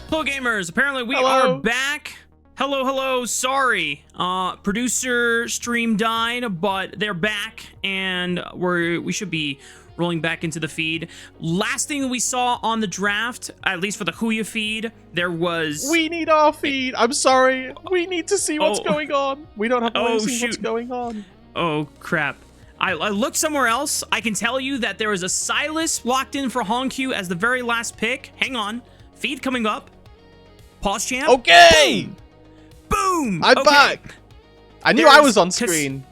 Hello, gamers. Apparently, we Hello. are back. Hello, hello. Sorry, producer stream died, but they're back, and we should be rolling back into the feed. Last thing we saw on the draft, at least for the HongQ feed, there was... We need our feed. I'm sorry. We need to see what's going on. We don't have a way to see what's shoot. going on. Oh, crap. I looked somewhere else. I can tell you that there was a Silas locked in for HongQ as the very last pick. Hang on. Feed coming up. Pause champ. Okay. Boom. I'm Okay. back. I knew I was on screen.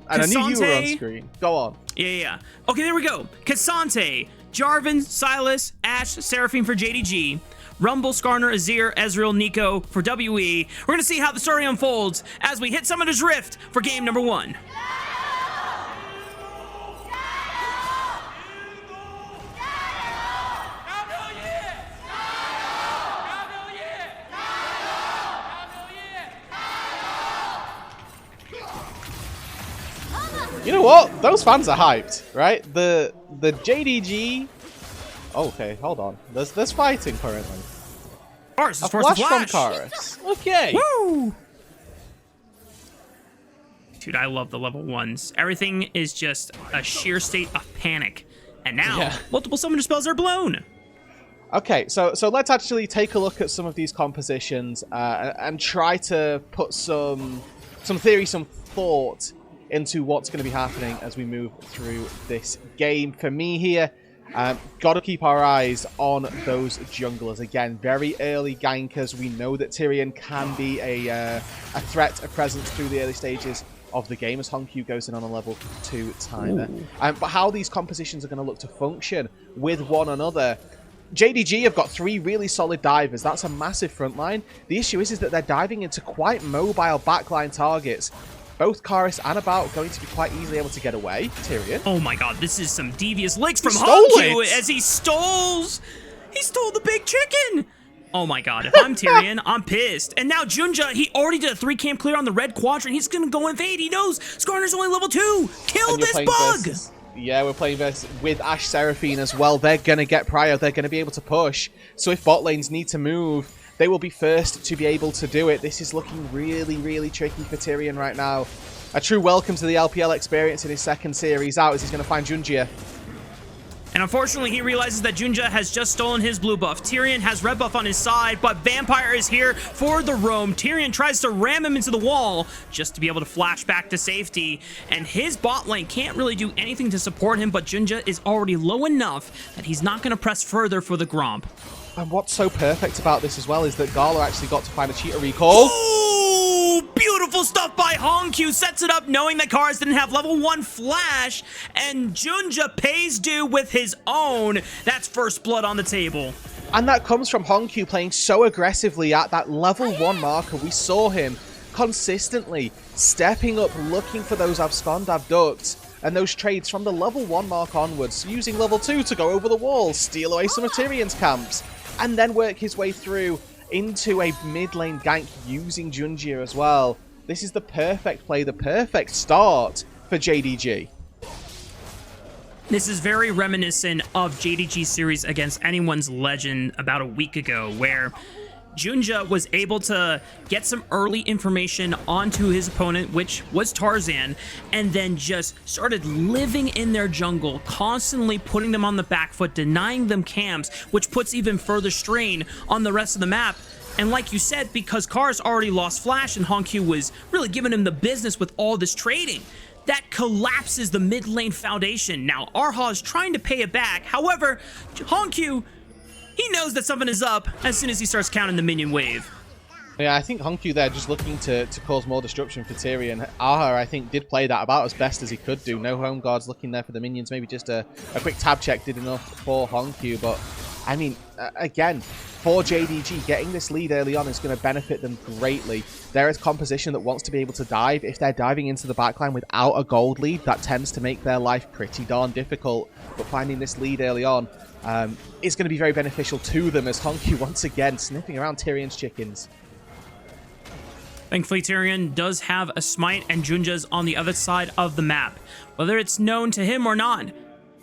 And I knew you were on Cassante. screen. Go on. Yeah. Okay, there we go. Cassante, Jarvan, Silas, Ash, Seraphine for JDG, Rumble, Skarner, Azir, Ezreal, Nico for WE. We're going to see how the story unfolds as we hit Summoner's Rift for game number 1. You know what? Those fans are hyped, right? The JDG. Okay, hold on. There's fighting currently. Karis, A force flash from flash. Karis. Okay. Woo! Dude, I love the level 1s. Everything is just a sheer state of panic. And now, multiple summoner spells are blown. Okay, so let's actually take a look at some of these compositions and try to put some theory, some thought into what's going to be happening as we move through this game. For me here, got to keep our eyes on those junglers. Again, very early gankers. We know that Tyrion can be a threat, a presence through the early stages of the game as HongQ goes in on a level 2 timer. But how these compositions are going to look to function with one another. JDG have got 3 really solid divers. That's a massive front line. The issue is that they're diving into quite mobile backline targets. Both Karis and About going to be quite easily able to get away. Tyrion. Oh my god, this is some devious licks from stole HongQ it. as he stole the big chicken. Oh my god, if I'm Tyrion, I'm pissed. And now JunJia, he already did a 3 camp clear on the red quadrant. He's gonna go invade. He knows Skarner's only level 2. Kill this bug. Yeah, we're playing versus with Ash Seraphine as well. They're going to get prio. They're going to be able to push. So if bot lanes need to move, they will be first to be able to do it. This is looking really, really tricky for Tyrion right now. A true welcome to the LPL experience in his second series out as he's going to find JunJia. And unfortunately, he realizes that JunJia has just stolen his blue buff. Tyrion has red buff on his side, but Vampire is here for the roam. Tyrion tries to ram him into the wall just to be able to flash back to safety. And his bot lane can't really do anything to support him, but JunJia is already low enough that he's not going to press further for the Gromp. And what's so perfect about this as well is that Gala actually got to find a cheater recall. Oh, beautiful stuff by HongQ. Sets it up knowing that Karis didn't have level 1 flash, and JunJia pays due with his own. That's first blood on the table. And that comes from HongQ playing so aggressively at that level 1 marker. We saw him consistently stepping up, looking for those abscond abducts and those trades from the level 1 mark onwards, using level 2 to go over the wall, steal away some of Tyrion's camps, and then work his way through into a mid lane gank using JunJia as well. This is the perfect play, the perfect start for JDG. This is very reminiscent of JDG series against anyone's legend about a week ago, where JunJia was able to get some early information onto his opponent, which was Tarzan, and then just started living in their jungle, constantly putting them on the back foot, denying them camps, which puts even further strain on the rest of the map. And like you said, because Karis already lost Flash and HongQ was really giving him the business with all this trading, that collapses the mid lane foundation. Now, Arha is trying to pay it back. However, HongQ, he knows that something is up as soon as he starts counting the minion wave. Yeah, I think HongQ there just looking to cause more destruction for Tyrion. Arha, I think, did play that about as best as he could do. No home guards looking there for the minions. Maybe just a quick tab check did enough for HongQ. But, I mean, again, for JDG, getting this lead early on is going to benefit them greatly. There is composition that wants to be able to dive. If they're diving into the backline without a gold lead, that tends to make their life pretty darn difficult. But finding this lead early on is going to be very beneficial to them as HongQ once again sniffing around Tyrion's chickens. Thankfully, Tyrion does have a smite, and JunJia's on the other side of the map. Whether it's known to him or not,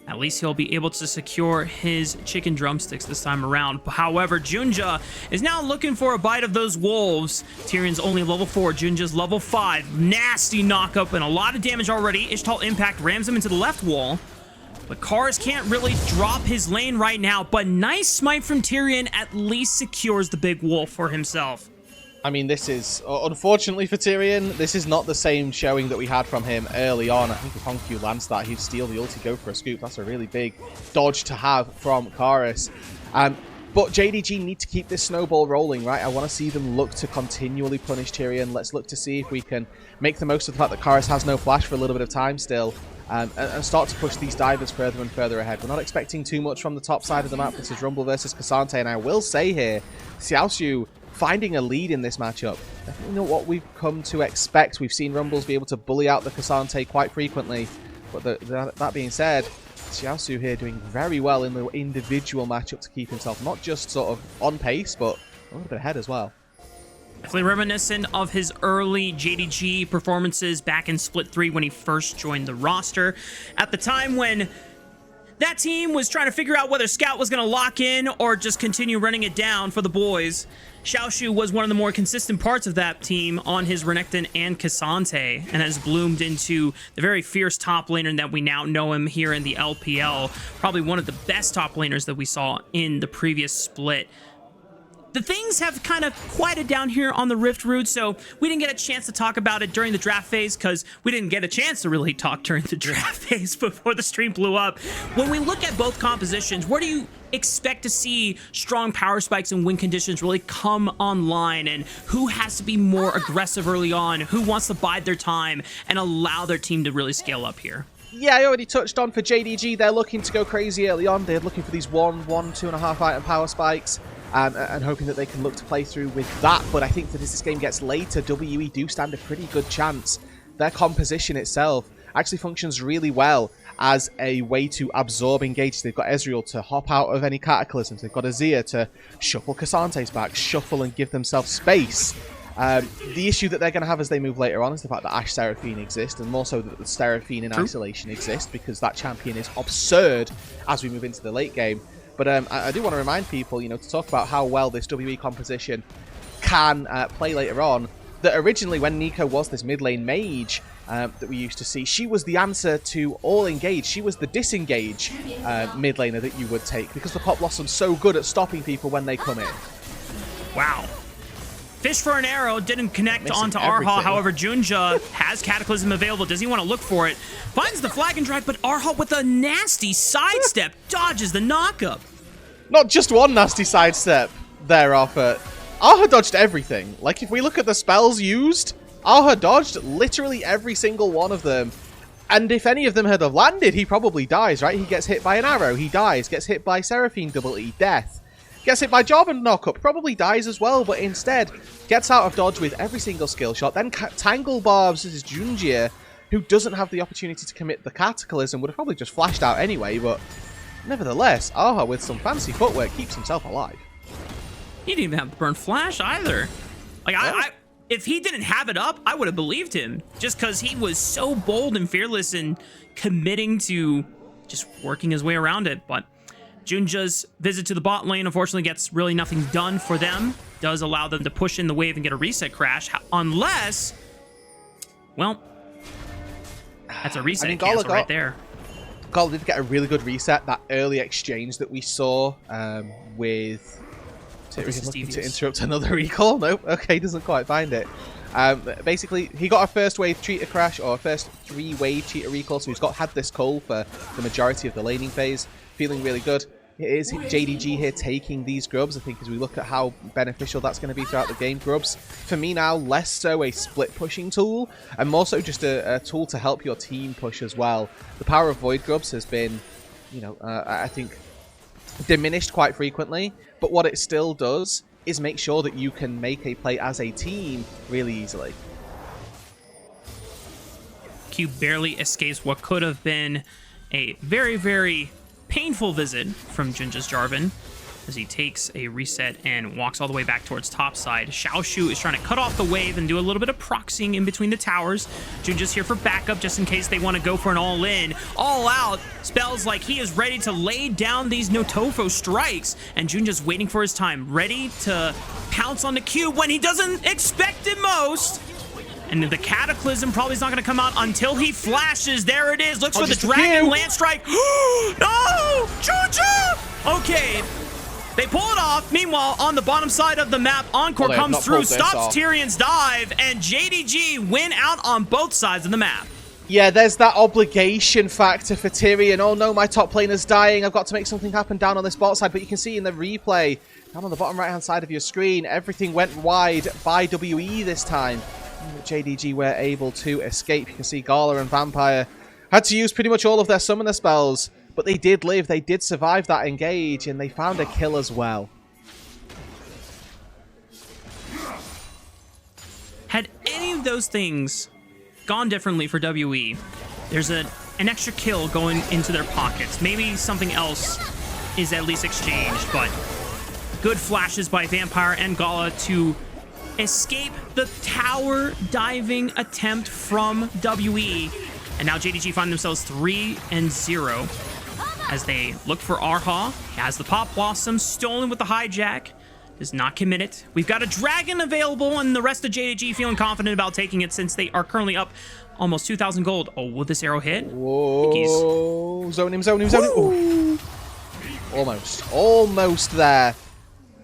At least he'll be able to secure his chicken drumsticks this time around. However, JunJia is now looking for a bite of those wolves. Tyrion's only level 4, JunJia's level 5. Nasty knock-up and a lot of damage already. Ishtal Impact rams him into the left wall. But Karis can't really drop his lane right now. But nice smite from Tyrion at least secures the big wolf for himself. I mean, this is, unfortunately for Tyrion, this is not the same showing that we had from him early on. I think if HongQ lands that, he'd steal the ulti, go for a scoop. That's a really big dodge to have from Karis. But JDG need to keep this snowball rolling, right? I want to see them look to continually punish Tyrion. Let's look to see if we can make the most of the fact that Karis has no flash for a little bit of time still. And start to push these divers further and further ahead. We're not expecting too much from the top side of the map. This is Rumble versus K'Sante, and I will say here, Xiaoxu finding a lead in this matchup. Definitely not what we've come to expect. We've seen Rumbles be able to bully out the K'Sante quite frequently. But that being said, Xiaoxu here doing very well in the individual matchup to keep himself not just sort of on pace, but a little bit ahead as well. Definitely reminiscent of his early JDG performances back in Split 3 when he first joined the roster. At the time when that team was trying to figure out whether Scout was going to lock in or just continue running it down for the boys, Xiaoxu was one of the more consistent parts of that team on his Renekton and K'Sante, and has bloomed into the very fierce top laner that we now know him here in the LPL. Probably one of the best top laners that we saw in the previous split. The things have kind of quieted down here on the Rift route, so we didn't get a chance to talk about it during the draft phase because we didn't get a chance to really talk during the draft phase before the stream blew up. When we look at both compositions, where do you expect to see strong power spikes and win conditions really come online, and who has to be more aggressive early on? Who wants to bide their time and allow their team to really scale up here? Yeah, I already touched on for JDG, they're looking to go crazy early on. They're looking for these 2.5 item power spikes. And hoping that they can look to play through with that. But I think that as this game gets later, WE do stand a pretty good chance. Their composition itself actually functions really well as a way to absorb engage. They've got Ezreal to hop out of any cataclysms. They've got Azir to shuffle K'Sante's back, shuffle and give themselves space. The issue that they're going to have as they move later on is the fact that Ashe Seraphine exists, and more so that the Seraphine in isolation exists, because that champion is absurd as we move into the late game. But I do want to remind people, you know, to talk about how well this WE composition can play later on, that originally when Nico was this mid lane mage that we used to see, she was the answer to all engage. She was the disengage mid laner that you would take, because the Pot Blossom's so good at stopping people when they come in. Wow. Fish for an arrow, didn't connect onto Raafaa. However, JunJia has Cataclysm available. Does he want to look for it? Finds the flag and drag, but Raafaa with a nasty sidestep dodges the knockup. Not just one nasty sidestep there, Raafaa. Raafaa dodged everything. Like, if we look at the spells used, Raafaa dodged literally every single one of them. And if any of them had have landed, he probably dies, right? He gets hit by an arrow, he dies. Gets hit by Seraphine double E, death. Gets hit by Job and knockup, probably dies as well, but instead gets out of dodge with every single skill shot. Then Tangle Barbs is JunJia, who doesn't have the opportunity to commit the Cataclysm, would have probably just flashed out anyway, but nevertheless, Raafaa with some fancy footwork keeps himself alive. He didn't even have burn flash either. Like, if he didn't have it up, I would have believed him, just because he was so bold and fearless in committing to just working his way around it. But JunJia's visit to the bot lane unfortunately gets really nothing done for them. Does allow them to push in the wave and get a reset crash, unless, well, that's a reset cancel right there. Gala did get a really good reset. That early exchange that we saw with... looking to interrupt another recall. Nope. Okay, doesn't quite find it. Basically, he got a first wave cheater crash, or a first 3-wave cheater recall, so he's had this cull for the majority of the laning phase. Feeling really good. It is JDG here taking these grubs. I think as we look at how beneficial that's going to be throughout the game, grubs, for me now, less so a split pushing tool, and more so just a tool to help your team push as well. The power of Void grubs has been, you know, I think, diminished quite frequently, but what it still does is make sure that you can make a play as a team really easily. Q barely escapes what could have been a very, very painful visit from JunJia's Jarvan. as he takes a reset and walks all the way back towards top side. Xiaoxu is trying to cut off the wave and do a little bit of proxying in between the towers. JunJia's here for backup just in case they want to go for an all-in. All out spells like he is ready to lay down these Notofo strikes, and JunJia's waiting for his time, ready to pounce on the cube when he doesn't expect it most. And the Cataclysm probably is not going to come out until he flashes. There it is. Looks for the Dragon Land Strike. No! JunJia! Okay. They pull it off. Meanwhile, on the bottom side of the map, Encore comes through, stops Tyrion's dive, and JDG win out on both sides of the map. Yeah, there's that obligation factor for Tyrion. Oh no, my top laner's dying. I've got to make something happen down on this bot side. But you can see in the replay, down on the bottom right-hand side of your screen, everything went wide by WE this time. JDG were able to escape. You can see Gala and Vampire had to use pretty much all of their summoner spells, but they did live. They did survive that engage, and they found a kill as well. Had any of those things gone differently for WE, there's an extra kill going into their pockets. Maybe something else is at least exchanged, but good flashes by Vampire and Gala to escape the tower diving attempt from WE. And now JDG find themselves 3-0 as they look for Raafaa. He has the Pop Blossom stolen with the hijack. Does not commit it. We've got a dragon available, and the rest of JDG feeling confident about taking it since they are currently up almost 2,000 gold. Oh, will this arrow hit? Whoa. Zone him, zone him, zone him. Ooh. Almost there.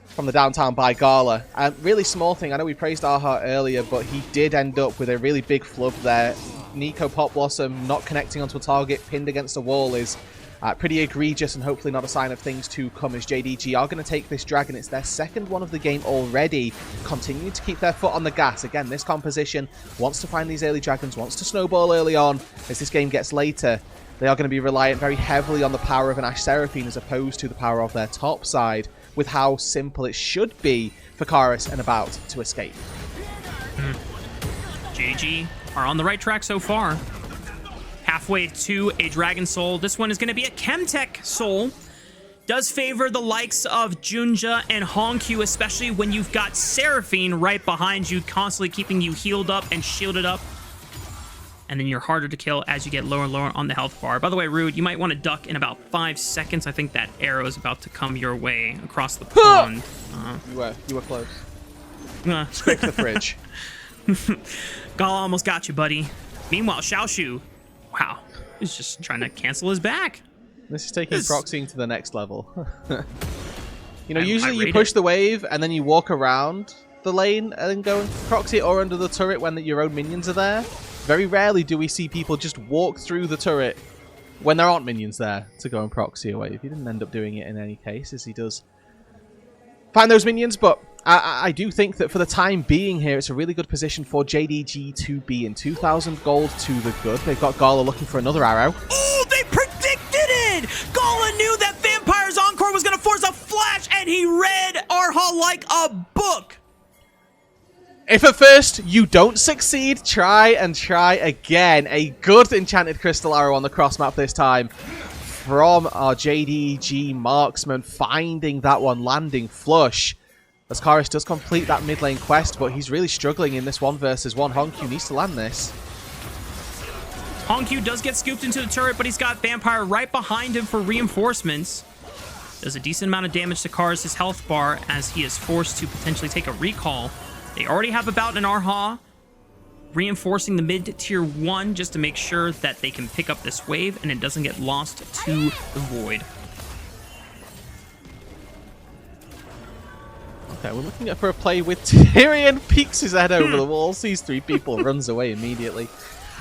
From the downtown by Gala. Really small thing. I know we praised Raafaa earlier, but he did end up with a really big flub there. Nico Pop Blossom not connecting onto a target, pinned against the wall is pretty egregious, and hopefully not a sign of things to come, as JDG are going to take this dragon. It's their second one of the game already. Continue to keep their foot on the gas. Again, this composition wants to find these early dragons, wants to snowball early on. As this game gets later, they are going to be reliant very heavily on the power of an Ashe Seraphine as opposed to the power of their top side, with how simple it should be for Karis and About to escape. JDG are on the right track so far. Halfway to a Dragon Soul. This one is going to be a Chemtech Soul. Does favor the likes of JunJia and HongQ, especially when you've got Seraphine right behind you, constantly keeping you healed up and shielded up. And then you're harder to kill as you get lower and lower on the health bar. By the way, Rude, you might want to duck in about 5 seconds. I think that arrow is about to come your way across the pond. You were close. Scrape the fridge. Gala almost got you, buddy. Meanwhile, Xiaoxu, wow, he's just trying to cancel his back. This is taking proxying to the next level. You know, usually you push the wave and then you walk around the lane and then go and proxy it, or under the turret when your own minions are there. Very rarely do we see people just walk through the turret when there aren't minions there to go and proxy a wave. He didn't end up doing it in any case, as he does find those minions, but I do think that for the time being here, it's a really good position for JDG to be in. 2,000 gold to the good. They've got Gala looking for another arrow. Oh, they predicted it! Gala knew that Vampire's Encore was going to force a flash, and he read Raafaa like a book. If at first you don't succeed, try and try again. A good enchanted crystal arrow on the cross map this time from our JDG marksman, finding that one, landing flush. As Karis does complete that mid lane quest, but he's really struggling in this 1 versus 1. HongQ needs to land this. HongQ does get scooped into the turret, but he's got Vampire right behind him for reinforcements. Does a decent amount of damage to Karis' health bar as he is forced to potentially take a recall. They already have About and Raafaa reinforcing the mid-tier 1 just to make sure that they can pick up this wave and it doesn't get lost to the void. Okay, we're looking for a play with Tyrion. Peeks his head over the wall, sees 3 people, runs away immediately.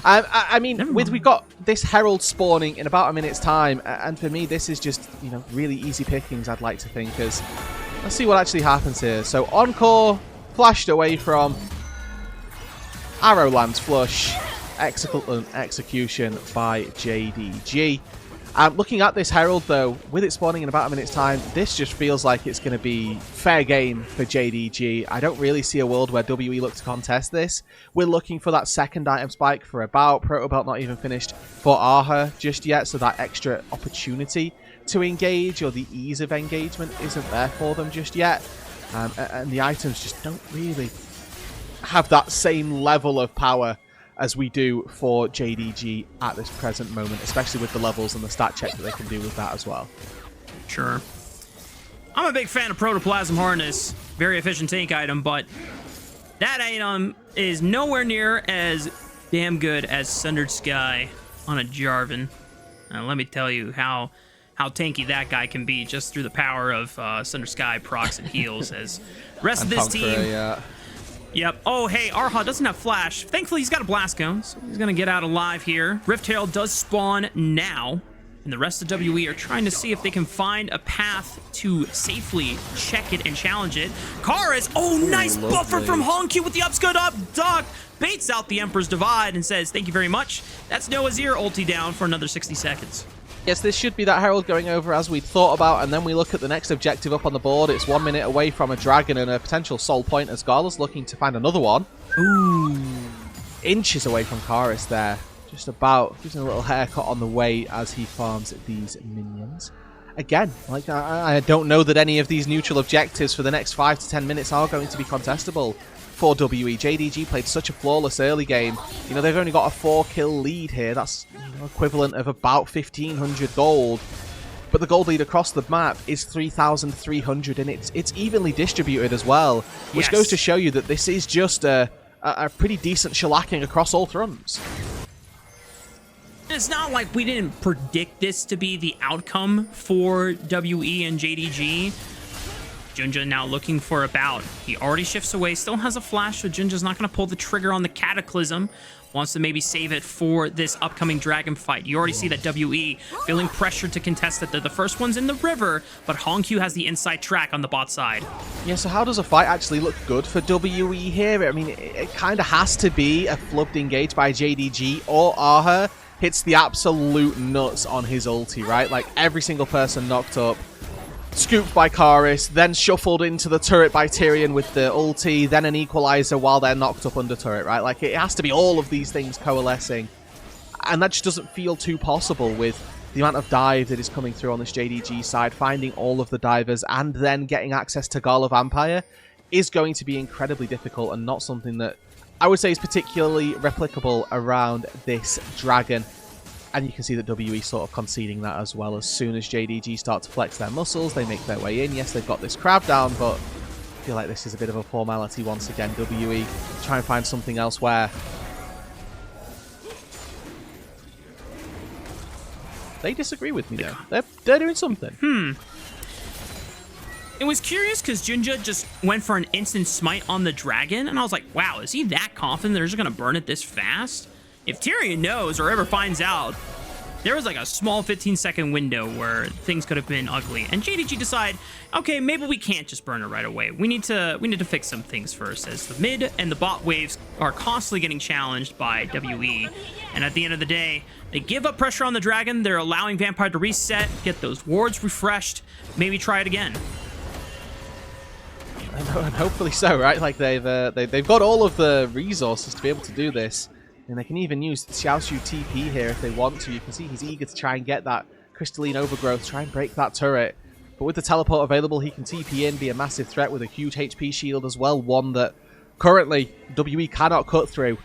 I mean, we've got this Herald spawning in about a minute's time, and for me, this is just, you know, really easy pickings, I'd like to think, because let's see what actually happens here. So, Encore flashed away from. Arrow lands flush. Excellent execution by JDG. Looking at this Herald, though, with it spawning in about a minute's time, this just feels like it's going to be fair game for JDG. I don't really see a world where WE look to contest this. We're looking for that second item spike for About. Proto Belt not even finished for Raafaa just yet, so that extra opportunity to engage, or the ease of engagement isn't there for them just yet. And the items just don't really have that same level of power as we do for JDG at this present moment, especially with the levels and the stat check that they can do with that as well. Sure. I'm a big fan of Protoplasm Harness. Very efficient tank item, but that item is nowhere near as damn good as Sundered Sky on a Jarvan. Let me tell you how tanky that guy can be just through the power of Sundered Sky procs and heals. As rest of this team... Yeah. Yep. Oh, hey, Arha doesn't have Flash. Thankfully, he's got a Blast Cone, so he's going to get out alive here. Rift Herald does spawn now, and the rest of WE are trying to see if they can find a path to safely check it and challenge it. Karis, nice lovely buffer from HongQ with the upscud up duck. Baits out the Emperor's Divide and says, thank you very much. That's no Azir ulti down for another 60 seconds. Yes, this should be that Herald going over as we thought about, and then we look at the next objective up on the board. It's 1 minute away from a dragon and a potential soul point as Gala's looking to find another one. Ooh. Inches away from Karis there. Just about. Gives him a little haircut on the way as he farms these minions. Again, like I don't know that any of these neutral objectives for the next 5 to 10 minutes are going to be contestable for WE. JDG played such a flawless early game. You know, they've only got a 4-kill lead here. That's equivalent of about 1,500 gold. But the gold lead across the map is 3,300, and it's evenly distributed as well, which goes to show you that this is just a pretty decent shellacking across all fronts. It's not like we didn't predict this to be the outcome for WE and JDG. JunJia now looking for a bout. He already shifts away, still has a flash, so JunJia's not going to pull the trigger on the Cataclysm. Wants to maybe save it for this upcoming dragon fight. You already see that WE feeling pressured to contest it. They're the first ones in the river, but HongQ has the inside track on the bot side. Yeah, so how does a fight actually look good for WE here? I mean, it kind of has to be a flubbed engage by JDG, or Arha hits the absolute nuts on his ulti, right? Like, every single person knocked up. Scooped by Karis, then shuffled into the turret by Tyrion with the ulti, then an equalizer while they're knocked up under turret, right? Like, it has to be all of these things coalescing. And that just doesn't feel too possible with the amount of dive that is coming through on this JDG side. Finding all of the divers and then getting access to Gala Vampire is going to be incredibly difficult and not something that I would say is particularly replicable around this dragon. And you can see that WE sort of conceding that as well. As soon as JDG start to flex their muscles, they make their way in. Yes, they've got this crab down, but I feel like this is a bit of a formality once again. WE try and find something elsewhere. They disagree with me though. They're doing something. It was curious because JunJia just went for an instant smite on the dragon, and I was like, wow, is he that confident they're just going to burn it this fast? If Tyrion knows or ever finds out, there was like a small 15-second window where things could have been ugly. And JDG decide, okay, maybe we can't just burn it right away. We need to fix some things first, as the mid and the bot waves are constantly getting challenged by WE. And at the end of the day, they give up pressure on the dragon. They're allowing Vampire to reset, get those wards refreshed, maybe try it again. And hopefully so, right? Like they've got all of the resources to be able to do this. And they can even use Xiaoxu TP here if they want to. You can see he's eager to try and get that crystalline overgrowth, try and break that turret. But with the teleport available, he can TP in, be a massive threat with a huge HP shield as well. One that currently WE cannot cut through.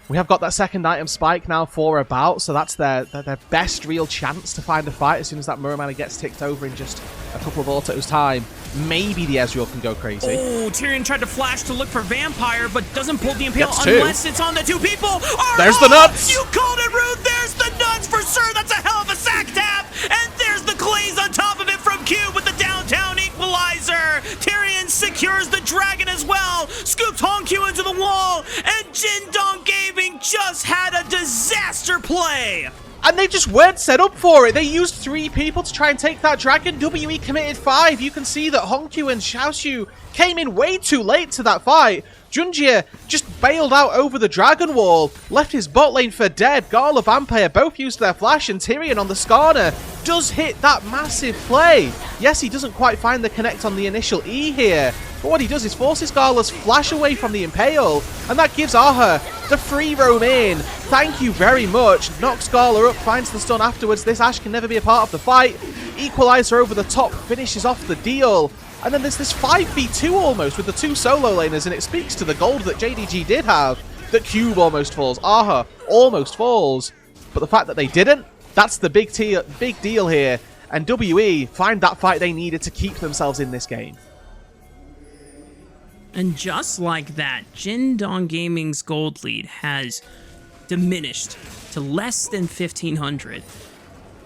We have got that second item spike now for about, so that's their best real chance to find a fight as soon as that Mirror Mana gets ticked over in just a couple of autos time. Maybe the Ezreal can go crazy. Oh, Tyrion tried to flash to look for Vampire, but doesn't pull the Impale unless it's on the two people. There's the nuts! You called it, Rude! There's the nuts for sure! That's a hell of a sack tap! And there's the glaze on top of it from Cube with the downtown equalizer! Tyrion secures the dragon as well! Scoops HongQ into the wall! And Jindong Gaming just had a disaster play! And they just weren't set up for it. They used 3 people to try and take that dragon. WE committed 5. You can see that HongQ and Xiaoxu came in way too late to that fight. JunJia just bailed out over the dragon wall, left his bot lane for dead. Gala Vampire both used their flash, and Tyrion on the Skarner does hit that massive play. Yes, he doesn't quite find the connect on the initial E here, But what he does is forces Gala's flash away from the Impale, and that gives Raafaa the free roam in. Thank you very much. Knocks Gala up, finds the stun afterwards. This Ashe can never be a part of the fight. Equalizer over the top, finishes off the deal. And then there's this 5v2 almost with the two solo laners, and it speaks to the gold that JDG did have. That Cube almost falls, Raafaa almost falls. But the fact that they didn't, that's the big deal here. And WE find that fight they needed to keep themselves in this game. And just like that, Jindong Gaming's gold lead has diminished to less than 1,500.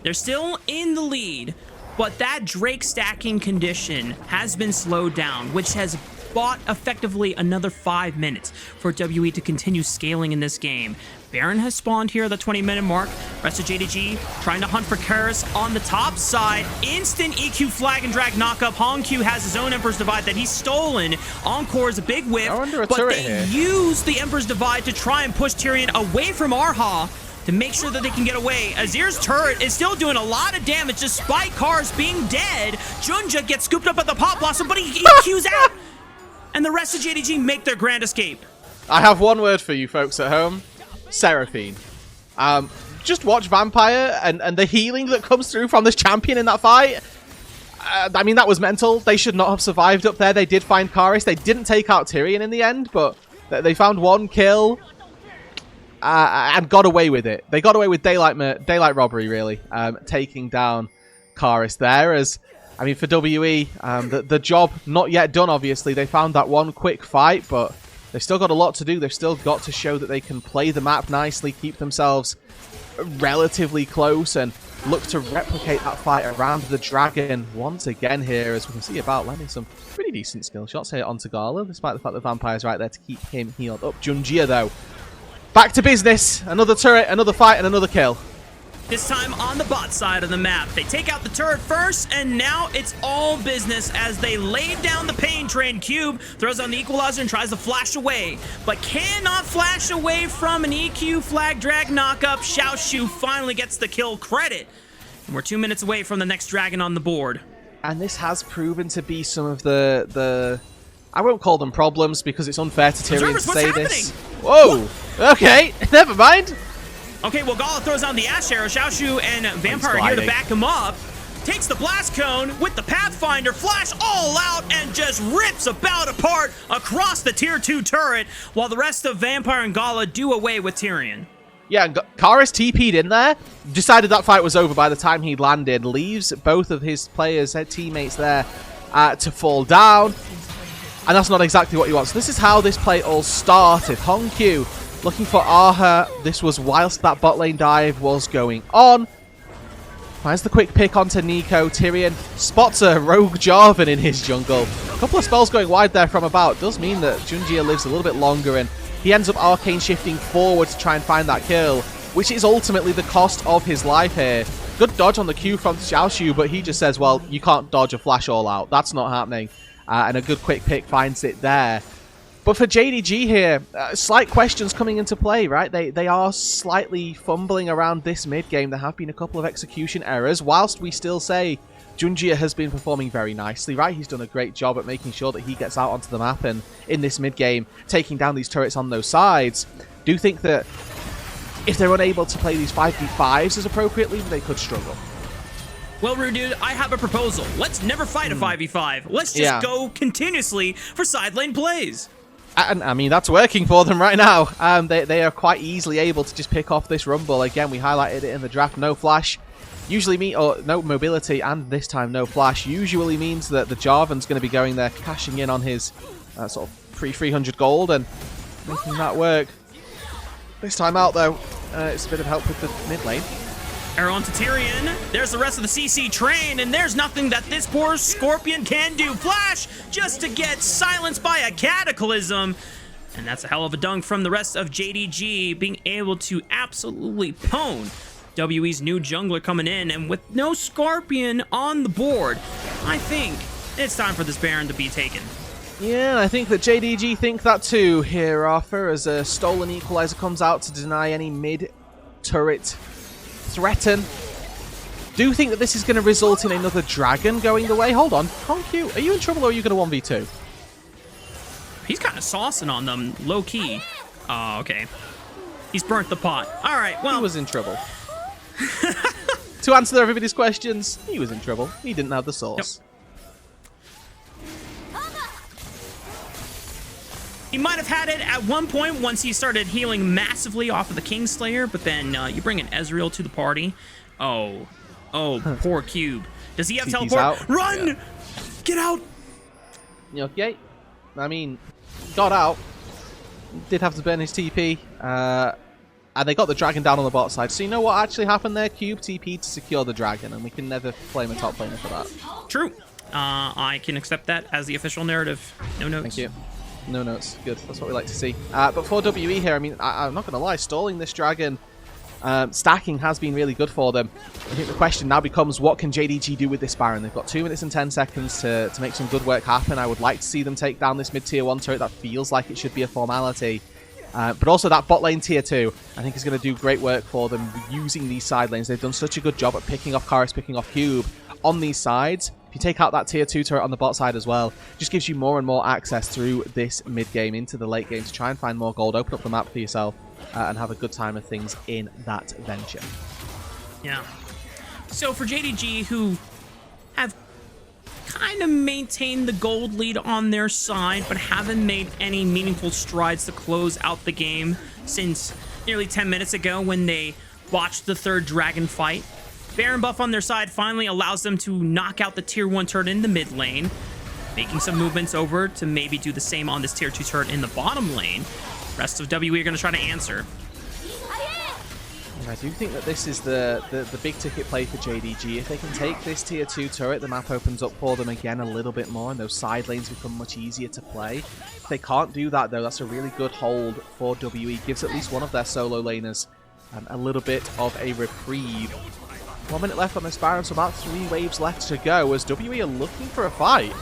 They're still in the lead, but that Drake stacking condition has been slowed down, which has bought effectively another 5 minutes for WE to continue scaling in this game. Baron has spawned here at the 20-minute mark. Rest of JDG trying to hunt for Karis on the top side. Instant EQ flag and drag knockup. HongQ has his own Emperor's Divide that he's stolen. Encore is a big whiff, but they use the Emperor's Divide to try and push Tyrion away from Raafaa to make sure that they can get away. Azir's turret is still doing a lot of damage despite Karis being dead. JunJia gets scooped up at the Pop Blossom, but he EQs out. And the rest of JDG make their grand escape. I have one word for you folks at home. Seraphine. Just watch Vampire and the healing that comes through from this champion in that fight. I mean, that was mental. They should not have survived up there. They did find Karis. They didn't take out Tyrion in the end, but they found one kill and got away with it. They got away with daylight robbery, really, taking down Karis there. As I mean, for WE, the job not yet done, obviously. They found that one quick fight, but they've still got a lot to do. They've still got to show that they can play the map nicely, keep themselves relatively close, and look to replicate that fight around the Dragon once again here, as we can see about landing some pretty decent skill shots here onto Gala, despite the fact that Vampire's right there to keep him healed up. JunJia, though, back to business. Another turret, another fight, and another kill. This time on the bot side of the map. They take out the turret first, and now it's all business as they laid down the pain train. Cube throws on the equalizer and tries to flash away, but cannot flash away from an EQ flag drag knockup. Xiaoxu finally gets the kill credit. And we're 2 minutes away from the next dragon on the board. And this has proven to be some of the I won't call them problems because it's unfair to Tyrion to say this. Whoa! Okay, never mind. Okay, well, Gala throws on the Ashe Arrow. Xiaoxu and Vampire here to back him up. Takes the Blast Cone with the Pathfinder. Flash all out and just rips about apart across the Tier 2 turret, while the rest of Vampire and Gala do away with Tyrion. Yeah, Karis TP'd in there. Decided that fight was over by the time he landed. Leaves both of his players, their teammates there, to fall down. And that's not exactly what he wants. This is how this play all started. HongQ looking for Raafaa. This was whilst that bot lane dive was going on. Finds the quick pick onto Nico. Tyrion spots a rogue Jarvan in his jungle. A couple of spells going wide there from about. Does mean that JunJia lives a little bit longer, and he ends up arcane shifting forward to try and find that kill, which is ultimately the cost of his life here. Good dodge on the Q from Xiaoxu, but he just says, well, you can't dodge a flash all out. That's not happening. And a good quick pick finds it there. But for JDG here, slight questions coming into play, right? They are slightly fumbling around this mid-game. There have been a couple of execution errors, whilst we still say JunJia has been performing very nicely, right? He's done a great job at making sure that he gets out onto the map and in this mid-game, taking down these turrets on those sides. Do think that if they're unable to play these 5v5s as appropriately, they could struggle. Well, Roodood, I have a proposal. Let's never fight a 5v5. Let's just go continuously for side lane plays. And I mean, that's working for them right now. They are quite easily able to just pick off this rumble. Again, we highlighted it in the draft. No flash usually or no mobility, and this time no flash usually means that the Jarvan's going to be going there, cashing in on his sort of pre-300 gold and making that work. This time out, though, it's a bit of help with the mid lane. Arrow onto Tyrion. There's the rest of the CC train, and there's nothing that this poor Scorpion can do. Flash just to get silenced by a Cataclysm. And that's a hell of a dunk from the rest of JDG, being able to absolutely pwn WE's new jungler coming in. And with no Scorpion on the board, I think it's time for this Baron to be taken. Yeah, I think that JDG think that too here, Raafaa, as a stolen equalizer comes out to deny any mid-turret threaten. Do think that this is going to result in another dragon going the way. Hold on, HongQ, are you in trouble or are you going to 1v2? He's kind of saucing on them, low key. Oh, okay. He's burnt the pot. All right, well. He was in trouble. To answer everybody's questions, he was in trouble. He didn't have the sauce. Nope. He might have had it at one point once he started healing massively off of the Kingslayer, but then you bring an Ezreal to the party. Oh, poor Cube. Does he have teleport? Out. Run! Yeah. Get out! Okay. I mean, got out. Did have to burn his TP. And they got the dragon down on the bot side. So you know what actually happened there? Cube TP to secure the dragon, and we can never blame a top laner for that. True. I can accept that as the official narrative. No notes. Thank you. No notes. Good. That's what we like to see. But for WE here, I mean, I'm not going to lie. Stalling this dragon, stacking has been really good for them. I think the question now becomes, what can JDG do with this Baron? They've got 2 minutes and 10 seconds to make some good work happen. I would like to see them take down this mid-tier 1 turret. That feels like it should be a formality. But also that bot lane tier 2, I think is going to do great work for them using these side lanes. They've done such a good job at picking off Karis, picking off Cube on these sides. If you take out that tier 2 turret on the bot side as well, just gives you more and more access through this mid game into the late game to try and find more gold, open up the map for yourself, and have a good time of things in that venture. Yeah. So for JDG, who have kind of maintained the gold lead on their side, but haven't made any meaningful strides to close out the game since nearly 10 minutes ago when they botched the 3rd dragon fight. Baron buff on their side finally allows them to knock out the tier 1 turret in the mid lane, making some movements over to maybe do the same on this tier 2 turret in the bottom lane. Rest of WE are going to try to answer. I do think that this is the big ticket play for JDG. If they can take this tier 2 turret, the map opens up for them again a little bit more, and those side lanes become much easier to play. If they can't do that, though, that's a really good hold for WE. Gives at least one of their solo laners a little bit of a reprieve. 1 minute left on this Baron, so about 3 waves left to go as WE are looking for a fight.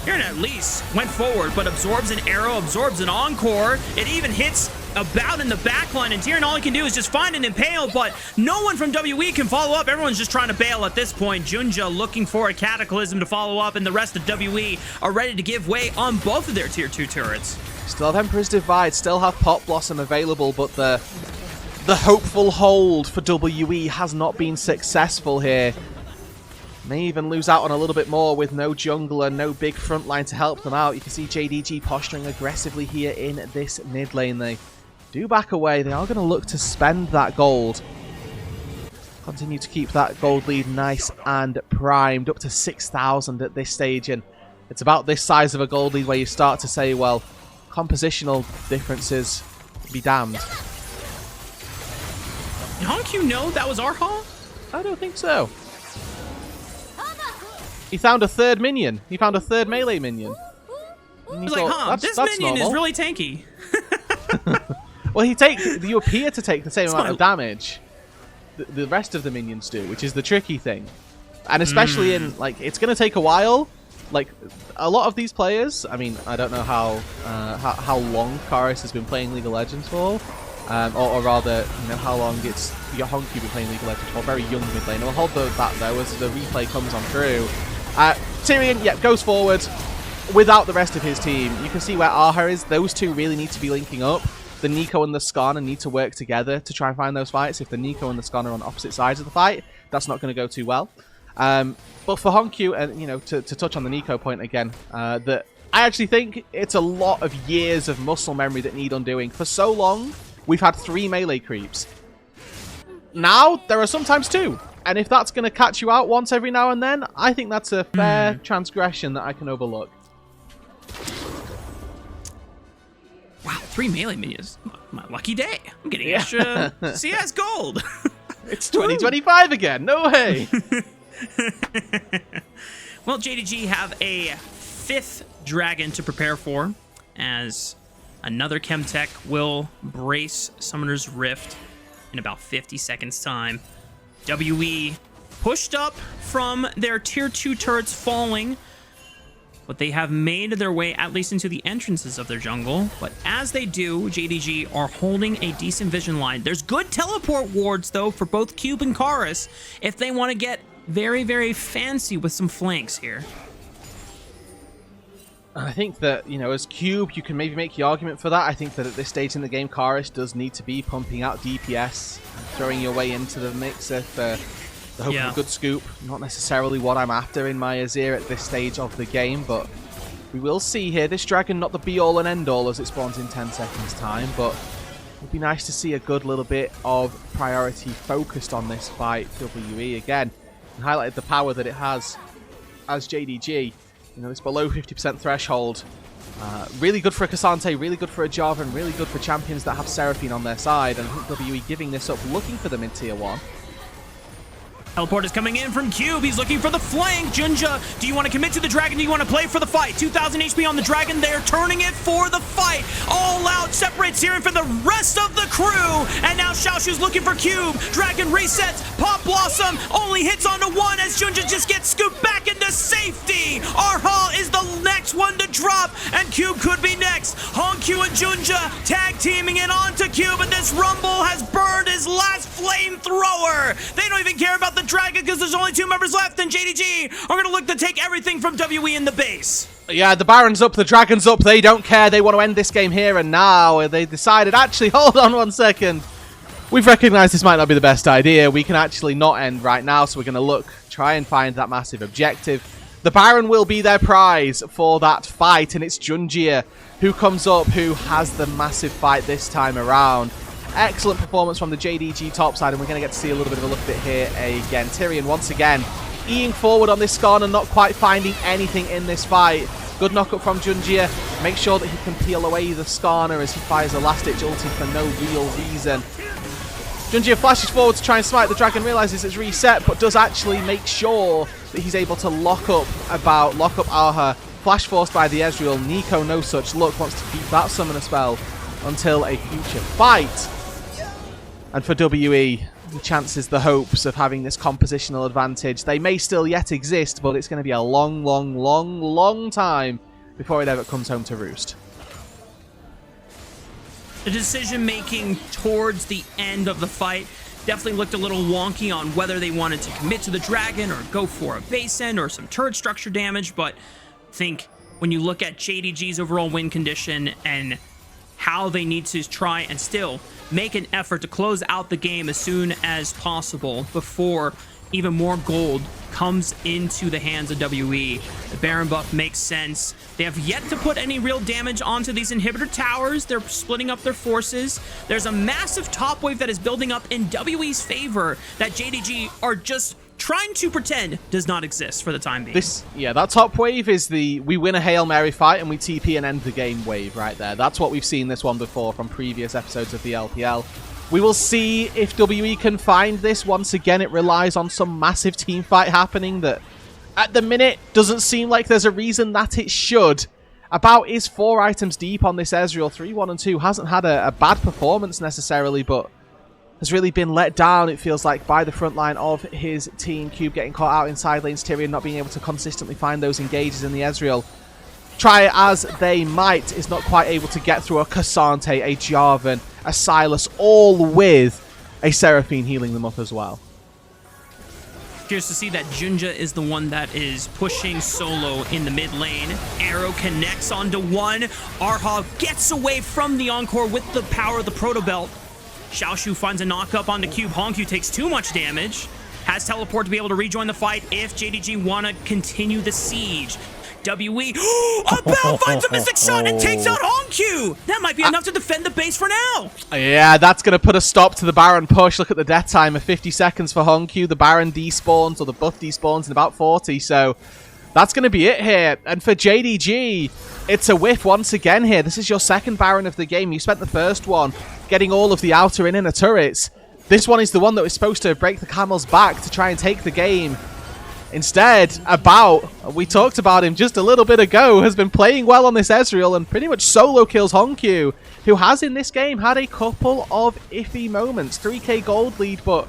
Here at least went forward, but absorbs an arrow, absorbs an encore. It even hits about in the backline, and Tyrion, all he can do is just find an impale, but no one from WE can follow up. Everyone's just trying to bail at this point. JunJia looking for a Cataclysm to follow up, and the rest of WE are ready to give way on both of their tier 2 turrets. Still have Emperor's Divide, still have Pot Blossom available, but the hopeful hold for WE has not been successful here. May even lose out on a little bit more with no jungler, no big front line to help them out. You can see JDG posturing aggressively here in this mid lane. They do back away. They are going to look to spend that gold. Continue to keep that gold lead nice and primed, up to 6,000 at this stage. And it's about this size of a gold lead where you start to say, well, compositional differences be damned. Did HongQ know that was our haul? I don't think so. He found a 3rd minion. He found a 3rd melee minion. I was like, this minion is really tanky. Well, you appear to take the same amount of damage the rest of the minions do, which is the tricky thing. And especially in, like, it's going to take a while. Like, a lot of these players, I mean, I don't know how long Karis has been playing League of Legends for. Or rather, you know, how long it's your HongQ been playing League of Legends for. Very young mid lane. We'll hold that though as the replay comes on through. Tyrion, yeah, goes forward without the rest of his team. You can see where Aha is. Those two really need to be linking up. The Nico and the Skarner need to work together to try and find those fights. If the Nico and the Skarner are on opposite sides of the fight, that's not going to go too well. But for HongQ, and you know, to touch on the Nico point again, that I actually think it's a lot of years of muscle memory that need undoing. For so long, we've had 3 melee creeps. Now, there are sometimes 2. And if that's going to catch you out once every now and then, I think that's a fair transgression that I can overlook. Wow, 3 melee minions. My lucky day. I'm getting extra CS gold. It's 2025 again. No way. Well, JDG have a 5th dragon to prepare for, as another Chemtech will brace Summoner's Rift in about 50 seconds time. WE pushed up from their tier 2 turrets falling, but they have made their way at least into the entrances of their jungle. But as they do, JDG are holding a decent vision line. There's good teleport wards, though, for both Cube and Karis if they want to get very, very fancy with some flanks here. I think that, you know, as Cube, you can maybe make the argument for that. I think that at this stage in the game, Karis does need to be pumping out DPS, throwing your way into the mixer for the hope of a good scoop. Not necessarily what I'm after in my Azir at this stage of the game, but we will see here. This dragon, not the be-all and end-all as it spawns in 10 seconds time, but it would be nice to see a good little bit of priority focused on this fight. WE again, and highlighted the power that it has as JDG. You know, it's below 50% threshold. Really good for a Cassante, really good for a Jarvan, really good for champions that have Seraphine on their side. And I think WE giving this up, looking for them in Tier 1. Teleport is coming in from Cube. He's looking for the flank. JunJia, do you want to commit to the dragon? Do you want to play for the fight? 2,000 HP on the dragon. They're turning it for the fight. All out separates here for the rest of the crew. And now Xiaoxu's looking for Cube. Dragon resets. Pop Blossom only hits onto one as JunJia just gets scooped back into safety. Raafaa is the next one to drop, and Cube could be next. HongQ and JunJia tag teaming it onto Cube, and this Rumble has burned his last flamethrower. They don't even care about the dragon because there's only 2 members left, and JDG are going to look to take everything from WE in the base. Yeah, the Baron's up, the Dragon's up. They don't care. They want to end this game here and now. They decided, actually, hold on 1 second. We've recognized this might not be the best idea. We can actually not end right now, so we're going to try and find that massive objective. The Baron will be their prize for that fight, and it's JunJia who comes up, who has the massive fight this time around. Excellent performance from the JDG top side, and we're going to get to see a little bit of a look at it here again. Tyrion once again eating forward on this Skarn and not quite finding anything in this fight. Good knock-up from JunJia. Make sure that he can peel away the Skarner as he fires a last-ditch ulti for no real reason. JunJia flashes forward to try and smite the dragon, realizes it's reset, but does actually make sure that he's able to lock up Arha. Flash forced by the Ezreal. Nico, no such luck, wants to keep that summoner spell until a future fight. And for WE, the chances, the hopes of having this compositional advantage, they may still yet exist, but it's going to be a long, long, long, long time before it ever comes home to roost. The decision-making towards the end of the fight definitely looked a little wonky on whether they wanted to commit to the dragon or go for a base end or some turret structure damage, but I think when you look at JDG's overall win condition and how they need to try and still make an effort to close out the game as soon as possible before even more gold comes into the hands of WE. The Baron buff makes sense. They have yet to put any real damage onto these inhibitor towers. They're splitting up their forces. There's a massive top wave that is building up in WE's favor that JDG are just trying to pretend does not exist for the time being. That top wave is the we win a Hail Mary fight and we TP and end the game wave right there. That's what we've seen this one before from previous episodes of the LPL. We will see if WE can find this. Once again, it relies on some massive team fight happening that at the minute doesn't seem like there's a reason that it should. About is 4 items deep on this Ezreal. 3, 1, and 2 hasn't had a bad performance necessarily, but has really been let down, it feels like, by the front line of his team. Cube getting caught out in side lanes, Tyrion not being able to consistently find those engages in the Ezreal. Try as they might, is not quite able to get through a Cassante, a Jarvan, a Sylas, all with a Seraphine healing them up as well. Curious to see that JunJia is the one that is pushing solo in the mid lane. Arrow connects onto one. Raafaa gets away from the Encore with the power of the Proto Belt. Xiaoxu finds a knock-up onto Cube. HongQ takes too much damage. Has teleport to be able to rejoin the fight if JDG want to continue the siege. WE, Abel finds a mystic shot and takes out HongQ. That might be enough to defend the base for now. Yeah, that's going to put a stop to the Baron push. Look at the death timer, 50 seconds for HongQ. The Baron despawns, or the buff despawns in about 40, so that's going to be it here. And for JDG, it's a whiff once again here. This is your second Baron of the game. You spent the first one getting all of the outer and inner turrets. This one is the one that was supposed to break the camel's back to try and take the game. Instead, we talked about him just a little bit ago, has been playing well on this Ezreal and pretty much solo kills HongQ, who has in this game had a couple of iffy moments. 3k gold lead, but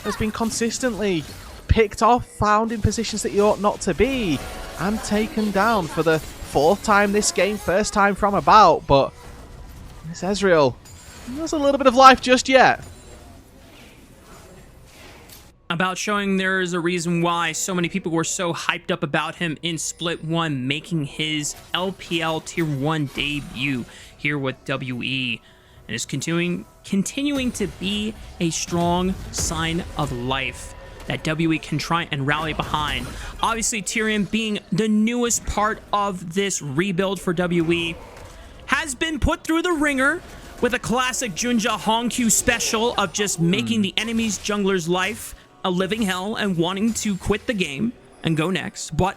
has been consistently picked off, found in positions that he ought not to be, and taken down for the 4th time this game, 1st time from about, but this Ezreal, there's a little bit of life just yet. about showing there is a reason why so many people were so hyped up about him in Split 1, making his LPL Tier 1 debut here with WE, and is continuing to be a strong sign of life that WE can try and rally behind. Obviously, Tyrion being the newest part of this rebuild for WE, has been put through the ringer with a classic JunJia HongQ special of just making the enemy's jungler's life a living hell and wanting to quit the game and go next. But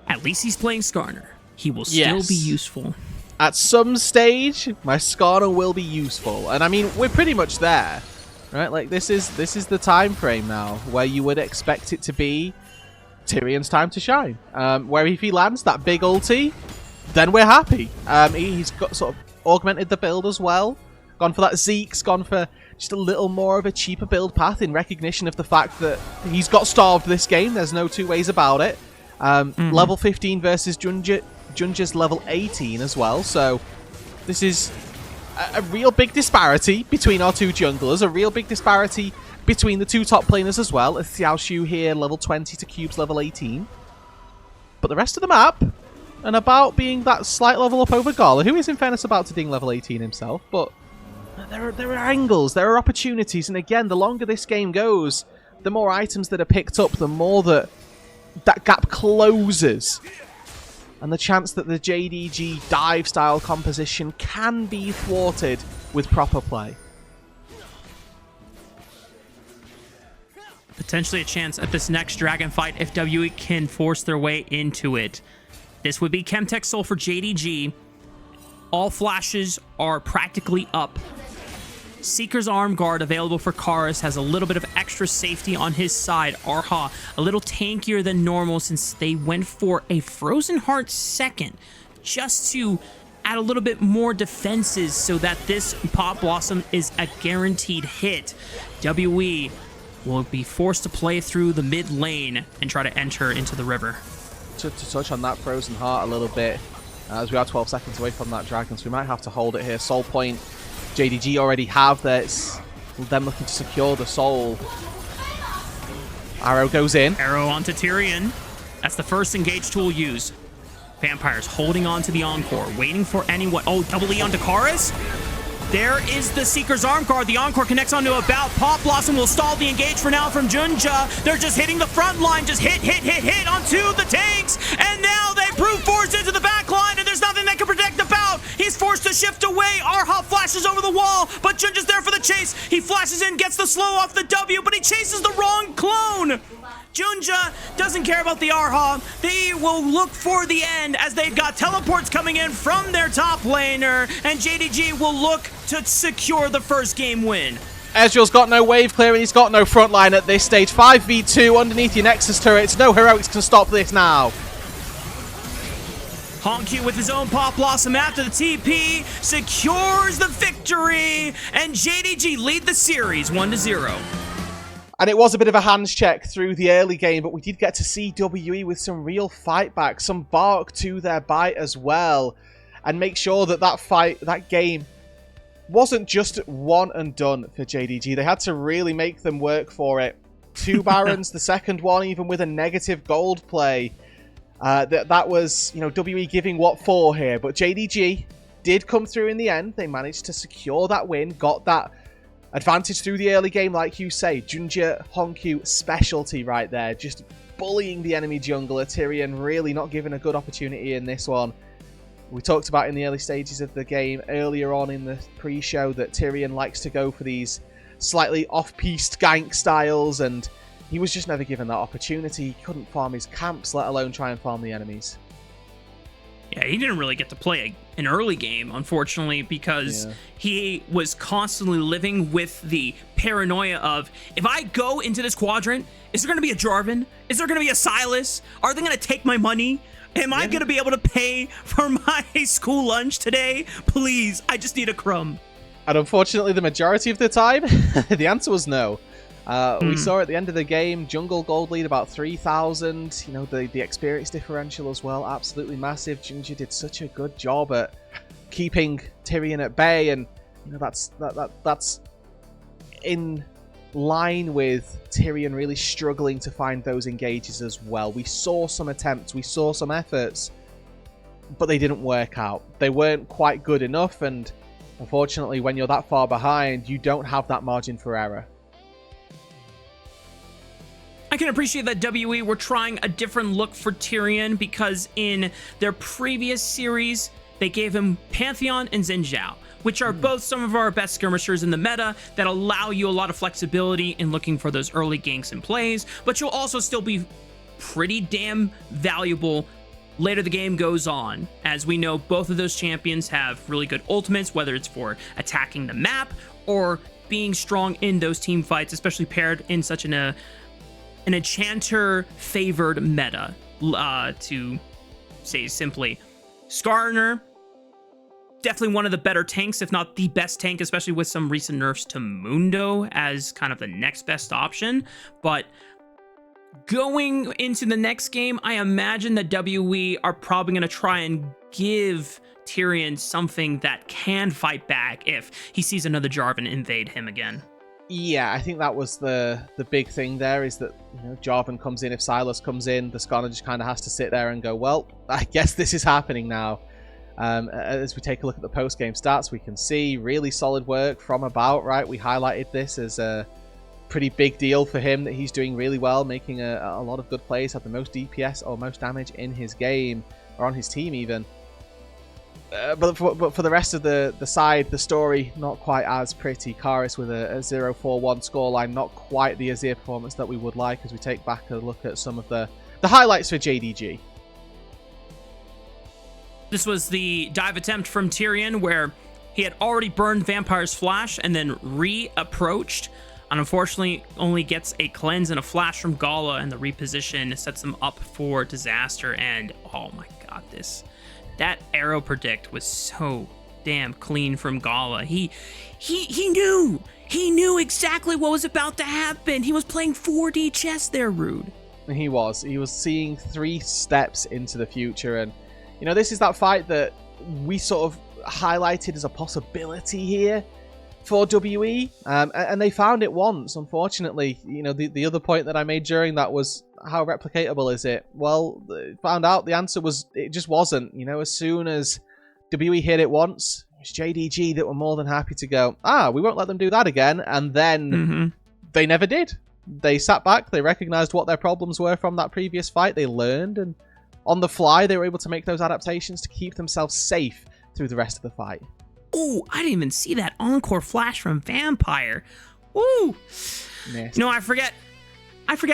at least he's playing Skarner. He will still be useful. At some stage, my Skarner will be useful. And I mean, we're pretty much there, right? Like, this is the time frame now where you would expect it to be Tyrion's time to shine. Where if he lands that big ulti, then we're happy. He's got sort of augmented the build as well. Gone for that Zeke's, gone for just a little more of a cheaper build path in recognition of the fact that he's got starved this game. There's no two ways about it. Level 15 versus JunJia's level 18 as well. So this is a real big disparity between our two junglers. A real big disparity between the two top laners as well. A Xiaoxu here, level 20 to Cube's level 18. But the rest of the map, and about being that slight level up over Gala, who is in fairness about to ding level 18 himself, but there are angles, there are opportunities, and again, the longer this game goes, the more items that are picked up, the more that gap closes. And the chance that the JDG dive style composition can be thwarted with proper play. Potentially a chance at this next dragon fight if WE can force their way into it. This would be Chemtech Soul for JDG. All flashes are practically up. Seeker's Arm Guard available for Karis has a little bit of extra safety on his side. Raafaa a little tankier than normal since they went for a Frozen Heart second just to add a little bit more defenses so that this Pop Blossom is a guaranteed hit. WE will be forced to play through the mid lane and try to enter into the river. To touch on that Frozen Heart a little bit, as we are 12 seconds away from that dragon, so we might have to hold it here. Soul Point, JDG already have this. Them looking to secure the soul. Arrow goes in. Arrow onto Tyrion. That's the first engage tool used. Vampires holding on to the Encore, waiting for anyone. Oh, double E onto Karis. There is the Seeker's Arm Guard. The Encore connects onto a bout. Pop Blossom will stall the engage for now from JunJia. They're just hitting the front line. Just hit onto the tanks. And now they brute force into the back line, and there's nothing that can protect the bout. He's forced to shift away. Raafaa flashes over the wall, but JunJia's there for the chase. He flashes in, gets the slow off the W, but he chases the wrong clone. JunJia doesn't care about the Raafaa. They will look for the end as they've got teleports coming in from their top laner, and JDG will look to secure the first game win. Ezreal's got no wave clear and he's got no front line at this stage. 5v2 underneath your Nexus turrets. No heroics can stop this now. HongQ with his own Pop Blossom after the TP secures the victory, and JDG lead the series 1-0. And it was a bit of a hands check through the early game, but we did get to see WE with some real fight back, some bark to their bite as well, and make sure that that game wasn't just one and done for JDG. They had to really make them work for it. 2 Barons, the second one even with a negative gold play. That was, you know, WE giving what for here, but JDG did come through in the end. They managed to secure that win, got that advantage through the early game, like you say. JunJia HongQ specialty right there, just bullying the enemy jungler. Tyrion really not given a good opportunity in this one. We talked about in the early stages of the game earlier on in the pre-show that Tyrion likes to go for these slightly off-piste gank styles, and he was just never given that opportunity. He couldn't farm his camps, let alone try and farm the enemies. Yeah, he didn't really get to play an early game, unfortunately, because he was constantly living with the paranoia of, if I go into this quadrant, is there going to be a Jarvan? Is there going to be a Silas? Are they going to take my money? Am I going to be able to pay for my school lunch today? Please, I just need a crumb. And unfortunately, the majority of the time, the answer was no. We saw at the end of the game, jungle gold lead about 3,000. You know, the experience differential as well, absolutely massive. JunJia did such a good job at keeping Tyrion at bay, and you know that's in line with Tyrion really struggling to find those engages as well. We saw some attempts, we saw some efforts, but they didn't work out. They weren't quite good enough, and unfortunately, when you're that far behind, you don't have that margin for error. I can appreciate that WE were trying a different look for Tyrion, because in their previous series, they gave him Pantheon and Xin, which are both some of our best skirmishers in the meta that allow you a lot of flexibility in looking for those early ganks and plays, but you'll also still be pretty damn valuable later the game goes on. As we know, both of those champions have really good ultimates, whether it's for attacking the map or being strong in those team fights, especially paired in such an enchanter-favored meta, to say simply. Skarner, definitely one of the better tanks, if not the best tank, especially with some recent nerfs to Mundo as kind of the next best option. But going into the next game, I imagine that WE are probably going to try and give Tyrion something that can fight back if he sees another Jarvan invade him again. Yeah, I think that was the big thing there, is that, you know, Jarvan comes in, if Silas comes in, the Skarner just kind of has to sit there and go, well, I guess this is happening now. As we take a look at the post-game stats, we can see really solid work from About, right? We highlighted this as a pretty big deal for him, that he's doing really well, making a lot of good plays, had the most DPS or most damage in his game, or on his team even. But for the rest of the side, the story, not quite as pretty. Karis with a 0-4-1 scoreline, not quite the Azir performance that we would like, as we take back a look at some of the highlights for JDG. This was the dive attempt from Tyrion, where he had already burned Vampire's Flash and then re-approached, and unfortunately only gets a cleanse and a flash from Gala, and the reposition sets him up for disaster. And oh my god, that arrow predict was so damn clean from Gala. He knew exactly what was about to happen. He was playing 4D chess there, Rude. He was seeing 3 steps into the future, and you know, this is that fight that we sort of highlighted as a possibility here for WE, and they found it once. Unfortunately, you know, the other point that I made during that was, how replicatable is it? Well, found out the answer was, it just wasn't. You know, as soon as WE hit it once, it was JDG that were more than happy to go, we won't let them do that again, and then they never did. They sat back, they recognized what their problems were from that previous fight, they learned, and on the fly, they were able to make those adaptations to keep themselves safe through the rest of the fight. Oh, I didn't even see that encore flash from Vampire. Ooh. Nasty. No, I forget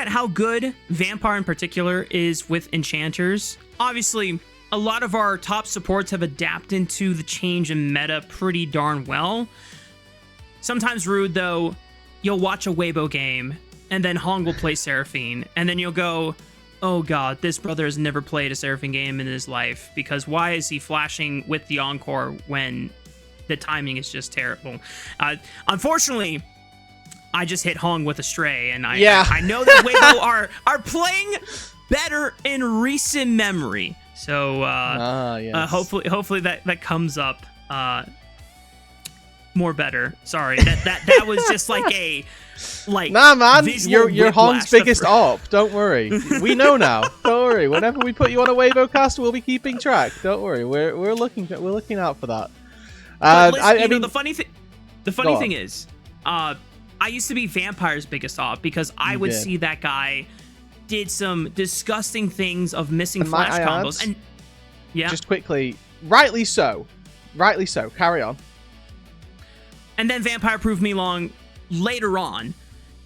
how good Vampire in particular is with enchanters. Obviously, a lot of our top supports have adapted to the change in meta pretty darn well. Sometimes, Rude, though, you'll watch a Weibo game, and then Hong will play Seraphine, and then you'll go, oh god, this brother has never played a Seraphine game in his life, because why is he flashing with the encore when the timing is just terrible? Unfortunately, I just hit Hong with a stray, and I know that Weibo are playing better in recent memory. So yes. hopefully that comes up more better. Sorry, that was just like a nah, man, you're Hong's biggest op. Don't worry, we know now. Don't worry. Whenever we put you on a Weibo cast, we'll be keeping track. Don't worry, we're looking out for that. I mean, the funny thing is, I used to be Vampire's biggest op, because I would see that guy did some disgusting things of missing flash combos. And yeah, just quickly, rightly so. Carry on. And then Vampire proved me wrong later on,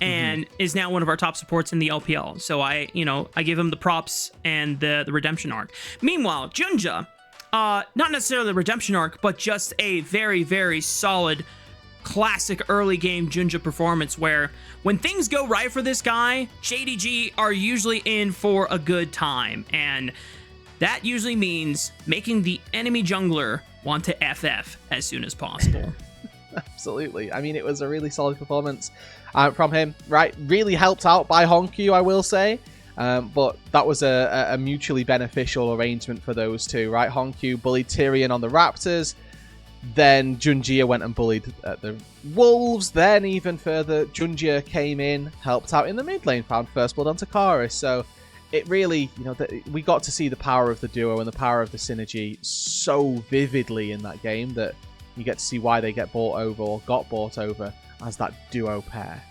and is now one of our top supports in the LPL. So I give him the props and the redemption arc. Meanwhile, JunJia, not necessarily the redemption arc, but just a very, very solid classic early game JunJia performance, where when things go right for this guy, JDG are usually in for a good time, and that usually means making the enemy jungler want to FF as soon as possible. Absolutely. I mean, it was a really solid performance from him, right? Really helped out by HongQ, I will say. But that was a mutually beneficial arrangement for those two, right? HongQ bullied Tyrion on the Raptors. Then JunJia went and bullied the Wolves. Then even further, JunJia came in, helped out in the mid lane, found first blood onto Karis. So it really, you know, we got to see the power of the duo and the power of the synergy so vividly in that game that you get to see why they get bought over or got bought over as that duo pair.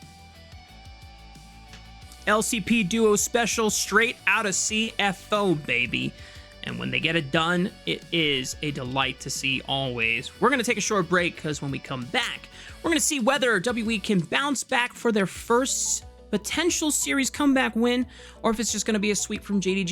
LCP duo special straight out of CFO, baby. And when they get it done, it is a delight to see always. We're going to take a short break because when we come back, we're going to see whether WE can bounce back for their first potential series comeback win, or if it's just going to be a sweep from JDG